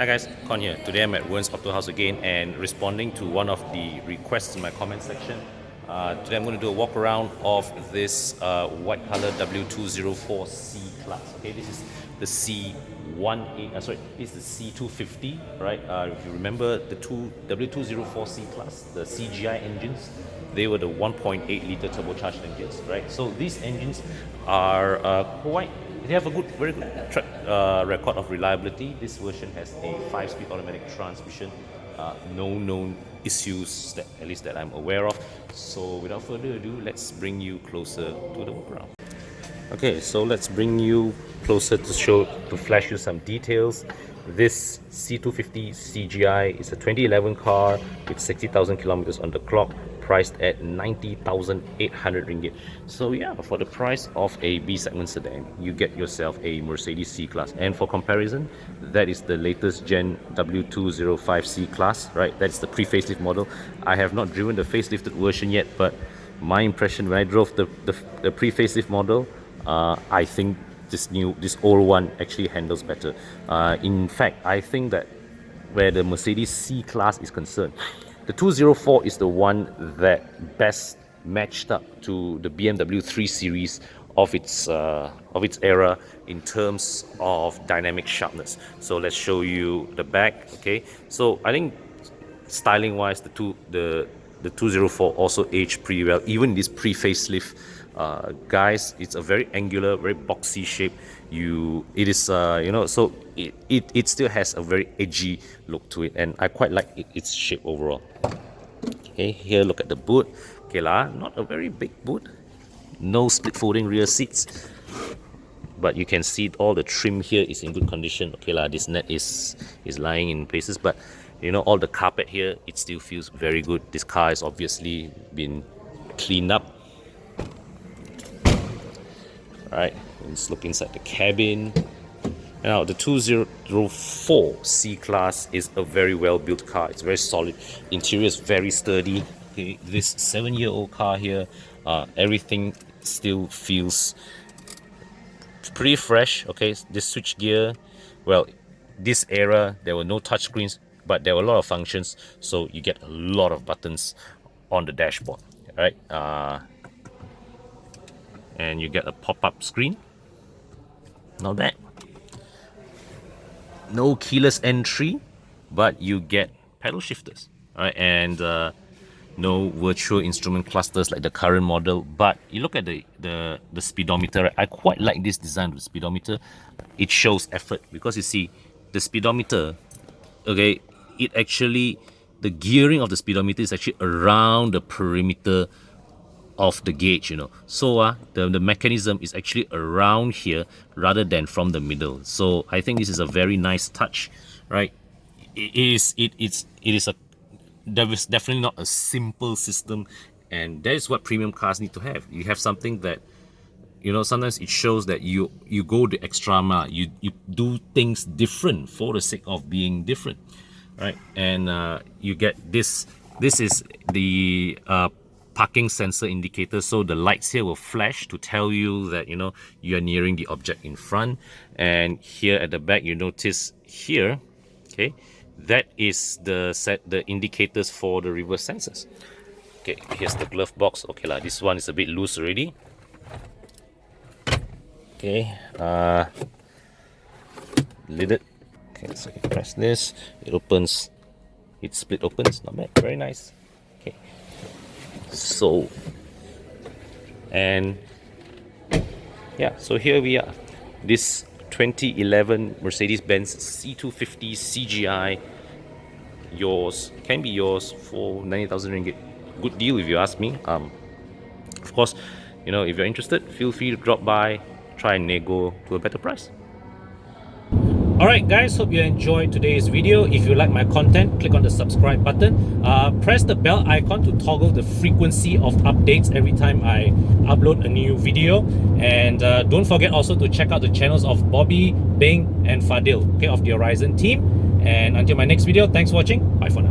Hi guys, Con here. Today I'm at Wearnes Auto House again and responding to one of the requests in my comment section. Today I'm going to do a walk around of this white color W204 C class. Okay, this is the C18. Sorry, this is the C250. Right? If you remember the W204 C class, the CGI engines, they were the 1.8 liter turbocharged engines. Right? So these engines are they have a very good record of reliability. This version has a 5-speed automatic transmission. No known issues at least that I'm aware of. So without further ado, let's bring you closer to the walk around. Okay, so let's bring you closer to flash you some details. This C250 CGI is a 2011 car with 60,000 kilometers on the clock, priced at 90,800 ringgit. So yeah, for the price of a B segment sedan, you get yourself a Mercedes C-Class. And for comparison, that is the latest gen W205 C-Class, right? That's the pre-facelift model. I have not driven the facelifted version yet, but my impression when I drove the pre-facelift model, I think this old one actually handles better. In fact, I think that where the Mercedes C-Class is concerned, the 204 is the one that best matched up to the BMW 3 Series of its era in terms of dynamic sharpness. So let's show you the back. Okay, so I think styling wise, the 204 also aged pretty well, even this pre-facelift. Guys, it's a very angular, very boxy shape. It is so it still has a very edgy look to it, and I quite like its shape overall. Okay, here look at the boot. Okay not a very big boot, no split folding rear seats, but you can see all the trim here is in good condition. Okay this net is lying in places, but all the carpet here, it still feels very good. This car has obviously been cleaned up. Right, let's look inside the cabin. Now the 204 C-Class is a very well built car. It's very solid. Interior is very sturdy. Okay, this 7-year-old car here, everything still feels pretty fresh. Okay, this switch gear, well, this era there were no touchscreens, but there were a lot of functions, so you get a lot of buttons on the dashboard. All right, and you get a pop-up screen. Not bad. No keyless entry, but you get pedal shifters. All right, and no virtual instrument clusters like the current model. But you look at the speedometer. I quite like this design of the speedometer. It shows effort because you see the speedometer. Okay, the gearing of the speedometer is actually around the perimeter of the gauge, so the mechanism is actually around here rather than from the middle. So I think this is a very nice touch, right? There is definitely not a simple system, and that is what premium cars need to have. You have something that sometimes it shows that you go the extra mile, you do things different for the sake of being different, right? And you get this is the parking sensor indicator, so the lights here will flash to tell you that you are nearing the object in front. And here at the back, you notice here, okay, that is the indicators for the reverse sensors. Okay, here's the glove box. Okay this one is a bit loose already. Okay, lid it. Okay, so you press this, it opens, it split opens. Not bad, very nice. Okay, so, and yeah, so here we are, this 2011 Mercedes-Benz C250 CGI, can be yours for 90,000 ringgit. Good deal if you ask me. Of course, if you're interested, feel free to drop by, try and nego to a better price. Alright guys, hope you enjoyed today's video. If you like my content, click on the subscribe button. Press the bell icon to toggle the frequency of updates every time I upload a new video. And don't forget also to check out the channels of Bobby, Bing and Fadil, okay, of the Horizon team. And until my next video, thanks for watching. Bye for now.